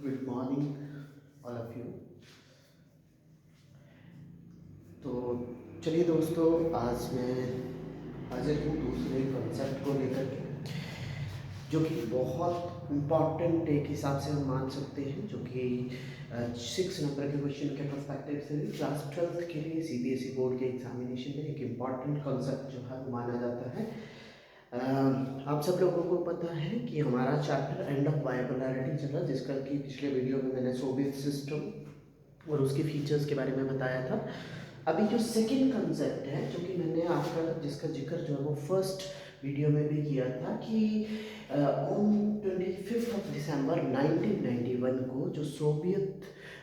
Good morning all of you. तो चलिए दोस्तों, आज मैं हाजिर हूँ दूसरे कंसेप्ट को लेकर के, जो कि बहुत इम्पॉर्टेंट एक हिसाब से हम मान सकते हैं, जो कि 6 नंबर के क्वेश्चन के पर्सपेक्टिव से क्लास 12th के लिए सीबीएसई बोर्ड के एग्जामिनेशन में एक इम्पॉर्टेंट कंसेप्ट जो है वो माना जाता है। आप सब लोगों को पता है कि हमारा चैप्टर एंड ऑफ बायोपोलैरिटी चला, जिसका कि पिछले वीडियो में मैंने सोवियत सिस्टम और उसके फीचर्स के बारे में बताया था। अभी जो सेकंड कंसेप्ट है, जो कि मैंने आपका जिसका जिक्र जो है वो फर्स्ट वीडियो में भी किया था, कि ऑन 25 दिसंबर 1991 को जो सोवियत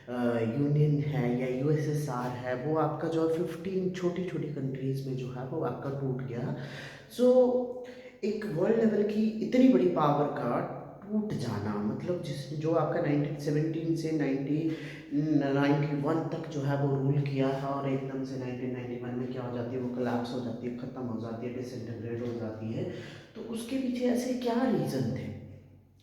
यूनियन है या यूएसएसआर है, वो आपका जो है 15 छोटी छोटी कंट्रीज़ में जो है वो आपका टूट गया। सो एक वर्ल्ड लेवल की इतनी बड़ी पावर का टूट जाना, मतलब जिस जो आपका 1917 से 1991 तक जो है वो रूल किया था, और एकदम से 1991 में क्या हो जाती है, वो कोलैप्स हो जाती है, ख़त्म हो जाती है, डिसइंटीग्रेट हो जाती है। तो उसके पीछे ऐसे क्या रीज़न थे?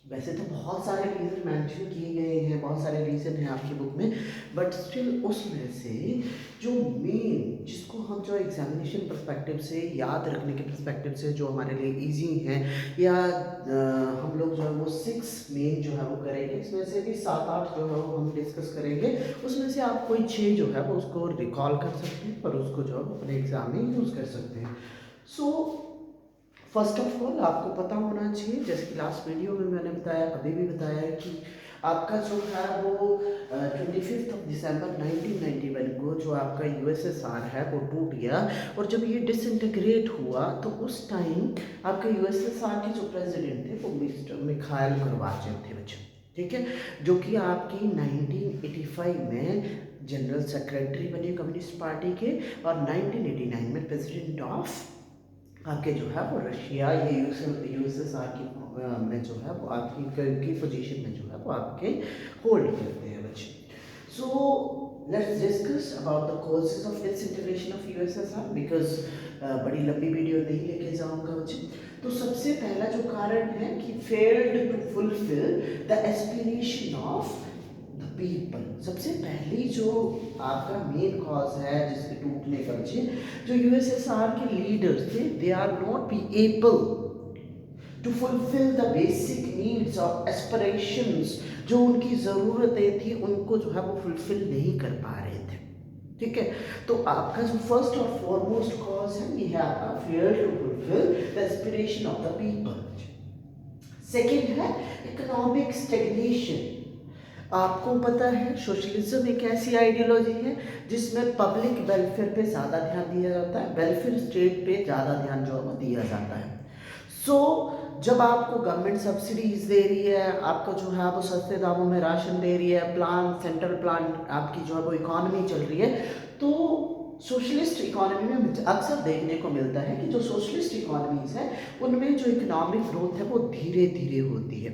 वैसे तो बहुत सारे रीज़न मेंशन किए गए हैं, बहुत सारे रीज़न हैं आपकी बुक में, बट स्टिल उसमें से जो मेन, जिसको हम जो एग्जामिनेशन पर्सपेक्टिव से याद रखने के पर्सपेक्टिव से जो हमारे लिए इजी हैं, या हम लोग जो है वो 6 मेन जो है वो करेंगे, इसमें से भी 7-8 जो है वो हम डिस्कस करेंगे। उसमें से आप कोई 6 जो है वो उसको रिकॉल कर सकते हैं और उसको जो है वो अपने एग्जाम में यूज़ कर सकते हैं। सो फर्स्ट ऑफ ऑल आपको पता होना चाहिए, जैसे कि लास्ट वीडियो में मैंने बताया, अभी भी बताया है, कि आपका जो है वो 25 दिसंबर 1991 को जो आपका यूएसएसआर है वो टूट गया। और जब ये डिसइंटीग्रेट हुआ तो उस टाइम आपके यूएसएसआर के जो प्रेसिडेंट थे वो मिस्टर मिखाइल गोर्बाचेव थे बच्चों, ठीक है, जो कि आपकी 1985 में जनरल सेक्रेटरी बने कम्युनिस्ट पार्टी के, और 1989 में प्रेसिडेंट ऑफ आपके जो है वो रशिया या यूएसएसआर की में जो है वो आपकी की पोजीशन में जो है वो आपके होल्ड करते हैं बच्चे। So let's discuss about the causes of disintegration of USSR, because बड़ी लंबी वीडियो नहीं लेके जाऊंगा बच्चे। तो सबसे पहला जो कारण है कि failed to fulfil the aspiration of the people. सबसे पहली जो आपका मेन कॉज है जिसके टूटने का बच्चे, जो यूएसएसआर के लीडर्स थे, they are not be able to fulfil the basic needs और एस्पिरेशंस, जो उनकी ज़रूरतें थी उनको जो है वो फुलफिल नहीं कर पा रहे थे, ठीक है। तो आपका जो फर्स्ट और फॉरमोस्ट कॉज है, ये है आपका fair to fulfil the aspiration of the people. Second है इकोनॉमिक स्टेग्नेशन। आपको पता है सोशलिज्म एक ऐसी आइडियोलॉजी है जिसमें पब्लिक वेलफेयर पे ज़्यादा ध्यान दिया जाता है, वेलफेयर स्टेट पे ज़्यादा ध्यान जो है वो दिया जाता है। सो जब आपको गवर्नमेंट सब्सिडीज दे रही है, आपको जो है वो सस्ते दामों में राशन दे रही है, प्लान सेंट्रल प्लान आपकी जो है वो इकोनॉमी चल रही है, तो सोशलिस्ट इकोनॉमी में अक्सर देखने को मिलता है कि जो सोशलिस्ट इकोनॉमीज है उनमें जो इकोनॉमिक ग्रोथ है वो धीरे धीरे होती है।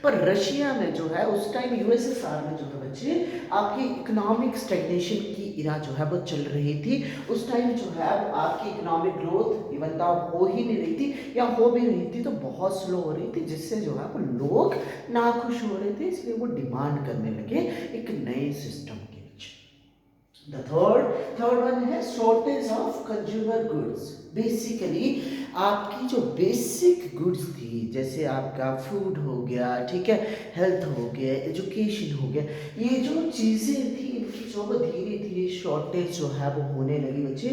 पर रशिया में जो है उस टाइम यूएसएसआर में जो है बच्चे, आपकी इकोनॉमिक स्टेग्नेशन की इरा जो है वो चल रही थी। उस टाइम जो है आपकी इकोनॉमिक ग्रोथ इवन हो ही नहीं रही थी, या हो भी रही थी तो बहुत स्लो हो रही थी, जिससे जो है वो लोग नाखुश हो रहे थे, इसलिए वो डिमांड करने लगे एक नए सिस्टम की। The third one है shortage of consumer goods। Basically आपकी जो बेसिक गुड्स थी, जैसे आपका फूड हो गया, ठीक है, हेल्थ हो गया, एजुकेशन हो गया, ये जो चीज़ें थी इनकी जो वो धीरे धीरे शॉर्टेज जो है वो होने लगी बच्चे।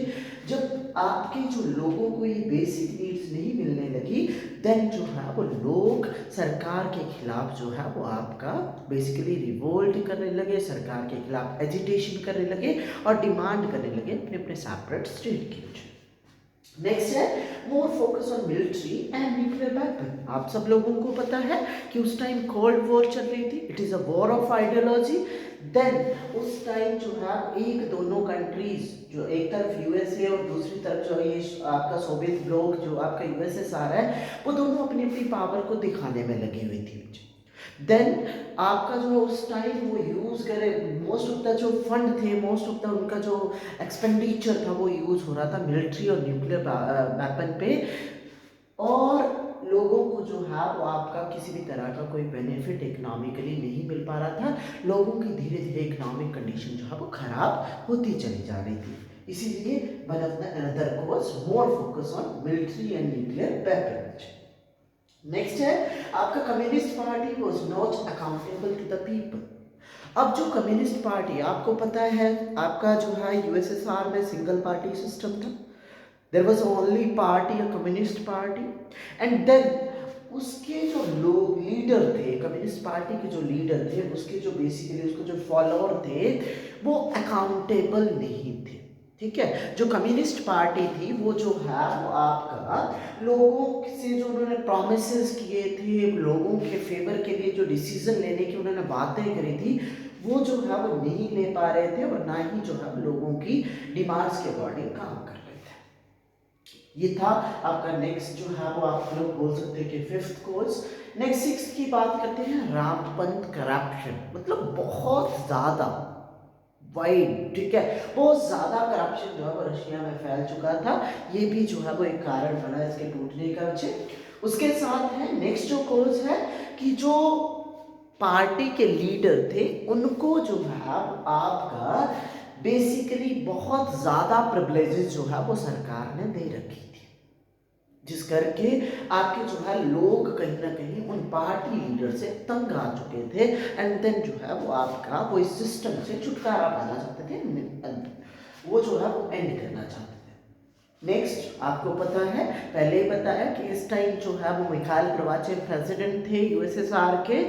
जब आपके जो लोगों को ये बेसिक नीड्स नहीं मिलने लगी, देन जो है वो लोग सरकार के खिलाफ जो है वो आपका बेसिकली रिवोल्ट करने लगे, सरकार के खिलाफ एजिटेशन करने लगे और डिमांड करने लगे अपने अपने सेपरेट स्टेट की। नेक्स्ट है मोर focus on military and nuclear weapon. आप सब लोगों को पता है कि उस टाइम कोल्ड वॉर चल रही थी, it is a war of ideology. Then उस टाइम जो है एक दोनों कंट्रीज, जो एक तरफ यूएसए और दूसरी तरफ जो ये आपका सोवियत ब्लॉक जो आपका यूएसएसआर है, वो दोनों अपनी अपनी पावर को दिखाने में लगी हुई थी। देन आपका जो उस टाइम वो यूज़ करे, मोस्ट ऑफ द जो फंड थे, मोस्ट ऑफ द उनका जो एक्सपेंडिचर था वो यूज़ हो रहा था मिलिट्री और न्यूक्लियर वेपन पे, और लोगों को जो है वो आपका किसी भी तरह का कोई बेनिफिट इकोनॉमिकली नहीं मिल पा रहा था, लोगों की धीरे धीरे इकोनॉमिक कंडीशन जो है वो खराब होती चली जा रही थी। इसीलिए one of the another course more focus on military and nuclear weapons. Next है आपका communist party was not accountable to the people. अब जो कम्युनिस्ट पार्टी, आपको पता है आपका जो है यूएसएसआर में सिंगल पार्टी सिस्टम था, there was only party a communist party, and then उसके जो लोग लीडर थे, कम्युनिस्ट पार्टी के जो लीडर थे, उसके जो बेसिकली उसके जो फॉलोअर थे वो अकाउंटेबल नहीं थे। ठीक है, जो कम्युनिस्ट पार्टी थी वो जो है वो आपका लोगों से जो उन्होंने प्रॉमिसेस किए थे, लोगों के फेवर के लिए जो डिसीजन लेने की उन्होंने बातें करी थी, वो जो है वो नहीं ले पा रहे थे और ना ही जो है लोगों की डिमांड्स के अकॉर्डिंग काम कर रहे थे। ये था आपका नेक्स्ट जो है वो आप लोग बोल सकते हैं कि फिफ्थ कोर्स। नेक्स्ट सिक्स्थ की बात करते हैं, रामपंथ करप्शन, मतलब बहुत ज्यादा वाइड, ठीक है, बहुत ज्यादा करप्शन जो है वो रशिया में फैल चुका था। ये भी जो है वो एक कारण बना इसके टूटने का पीछे। उसके साथ है नेक्स्ट जो कोर्स है कि जो पार्टी के लीडर थे उनको जो है आपका बेसिकली बहुत ज्यादा प्रिविलेजेस जो है वो सरकार ने दे रखी थी, जिस करके आपके जो है लोग कहीं ना कहीं उन पार्टी लीडर से तंग आ चुके थे, एंड देन जो है वो आपका वो इस सिस्टम से छुटकारा पाना चाहते थे, वो जो है वो एंड करना चाहते थे। नेक्स्ट आपको पता है, पहले ही बताया कि इस टाइम जो है वो मिखाइल गोर्बाचेव प्रेसिडेंट थे यूएसएसआर के।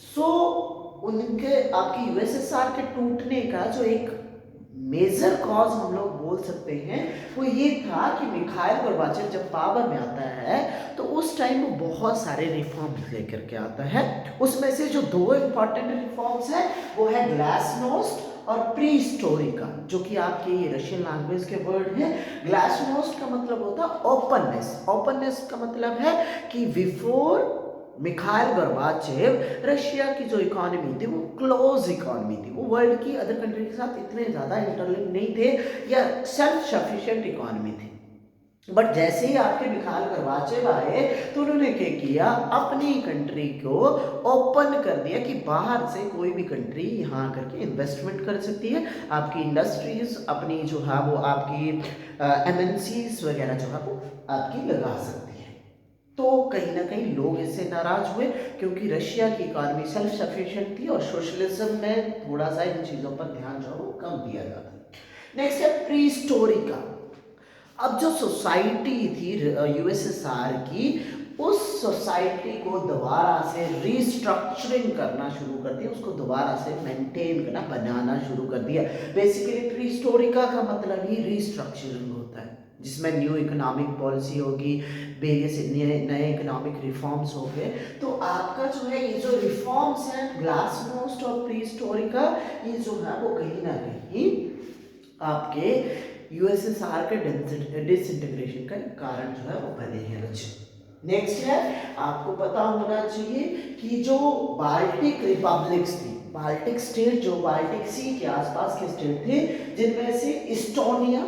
सो उनके आपकी यूएसएसआर के टूटने का जो एक मेजर कॉज हम लोग बोल सकते हैं वो ये था कि मिखाइल गोर्बाचेव जब पावर में आता है तो उस टाइम वो बहुत सारे रिफॉर्म्स लेकर के आता है। उसमें से जो दो इंपॉर्टेंट रिफॉर्म्स है वो है ग्लासनोस्ट और प्रीहिस्टोरिका, जो कि आपके ये रशियन लैंग्वेज के वर्ड है। ग्लासनोस्ट का मतलब होता है ओपननेस, ओपननेस का मतलब है कि बिफोर मिखाइल गोर्बाचेव रशिया की जो इकोनॉमी थी वो क्लोज इकोनॉमी थी, वो वर्ल्ड की अदर कंट्री के साथ इतने ज़्यादा इंटरलिंक नहीं थे या सेल्फ सफिशिएंट इकोनॉमी थी। बट जैसे ही आपके मिखाइल गोर्बाचेव आए तो उन्होंने क्या किया, अपनी कंट्री को ओपन कर दिया कि बाहर से कोई भी कंट्री यहाँ करके इन्वेस्टमेंट कर सकती है, आपकी इंडस्ट्रीज अपनी जो है वो आपकी एमएनसीज वगैरह जो है वो आपकी लगा सकती है। तो कहीं ना कहीं लोग इससे नाराज हुए क्योंकि रशिया की इकोनॉमी सेल्फ सफिशिएंट थी और सोशलिज्म में थोड़ा सा इन चीज़ों पर ध्यान जो है वो कम दिया जाता है। नेक्स्ट है प्रीहिस्टोरिका। अब जो सोसाइटी थी यूएसएसआर की, उस सोसाइटी को दोबारा से रीस्ट्रक्चरिंग करना शुरू कर दिया, उसको दोबारा से मेंटेन करना, बनाना शुरू कर दिया। बेसिकली प्रीहिस्टोरिका का मतलब ही रीस्ट्रक्चरिंग होता है, जिसमें न्यू इकोनॉमिक पॉलिसी होगी, वेरियस नए इकोनॉमिक रिफॉर्म्स हो गए। तो आपका जो है ये जो रिफॉर्म्स हैं ग्लासनोस्ट और प्रीहिस्टोरिका, ये जो है वो कहीं ना कहीं आपके यूएसएसआर के डिसइंटीग्रेशन का कारण जो है वो बने हैं बच्चे। नेक्स्ट है आपको पता होना चाहिए कि जो बाल्टिक रिपब्लिक्स थी, बाल्टिक स्टेट जो बाल्टिक सी के आसपास के स्टेट थे, जिनमें से इस्टोनिया,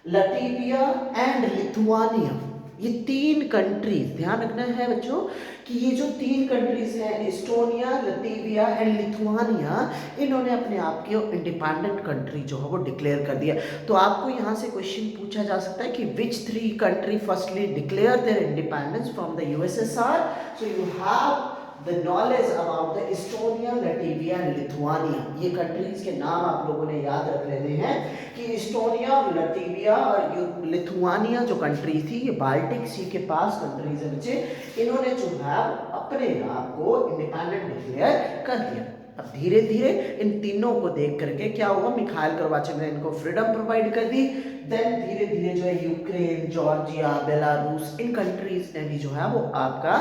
लटीविया एंड लिथुआनिया, ये तीन कंट्रीज, ध्यान रखना है बच्चों कि ये जो तीन कंट्रीज हैं इस्टोनिया, लतीविया एंड लिथुआनिया, इन्होंने अपने आप के इंडिपेंडेंट कंट्री जो है वो डिक्लेयर कर दिया। तो आपको यहाँ से क्वेश्चन पूछा जा सकता है कि which three country firstly declare their independence from the USSR. So you have the knowledge about the Estonia, Latvia and Lithuania. ये कंट्रीज के नाम आप लोगों ने याद रख लेने हैं कि इस्टोनिया, लटीविया और लिथुआनिया जो कंट्री थी, ये बाल्टिक सी के पास कंट्रीज है बच्चे, इन्होंने जो है अपने आप को इंडिपेंडेंट डिक्लेयर कर दिया। अब धीरे धीरे इन तीनों को देख करके क्या हुआ, मिखाइल गोर्बाचेव ने इनको फ्रीडम प्रोवाइड कर दी। देन धीरे धीरे जो है यूक्रेन, जॉर्जिया, बेलारूस, इन कंट्रीज ने भी जो है वो आपका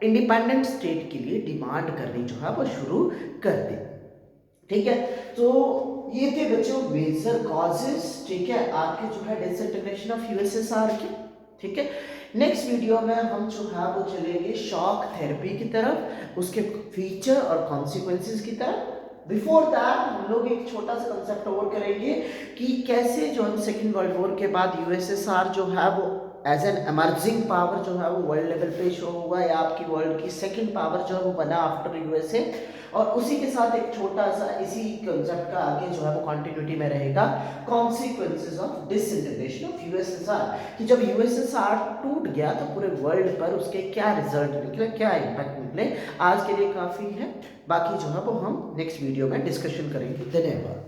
इंडिपेंडेंट स्टेट के लिए डिमांड करनी जो है वो शुरू कर दी। ठीक है, तो ये थे बच्चों मेजर कॉजेस, ठीक है, आपके जो है डिसइंटीग्रेशन ऑफ यूएसएसआर के। ठीक है, नेक्स्ट वीडियो में हम जो है वो चलेंगे शॉक थेरेपी की तरफ, उसके फीचर और कॉन्सिक्वेंसेस की तरफ। बिफोर दैट हम लोग एक छोटा सा कंसेप्ट और करेंगे कि कैसे जो हम सेकेंड वर्ल्ड वॉर के बाद यूएसएसआर जो है वो एज एन एमर्जिंग पावर जो है वो वर्ल्ड लेवल पे शो हुआ, या आपकी वर्ल्ड की सेकंड पावर जो है वो बना आफ्टर यूएसए। और उसी के साथ एक छोटा सा इसी कंसेप्ट का आगे जो है वो कंटिन्यूटी में रहेगा, consequences of disintegration of USSR, कि जब यूएसएसआर टूट गया तो पूरे वर्ल्ड पर उसके क्या रिजल्ट निकले, क्या इम्पैक्ट निकले। आज के लिए काफ़ी है, बाकी जो है वो हम नेक्स्ट वीडियो में डिस्कशन करेंगे। धन्यवाद।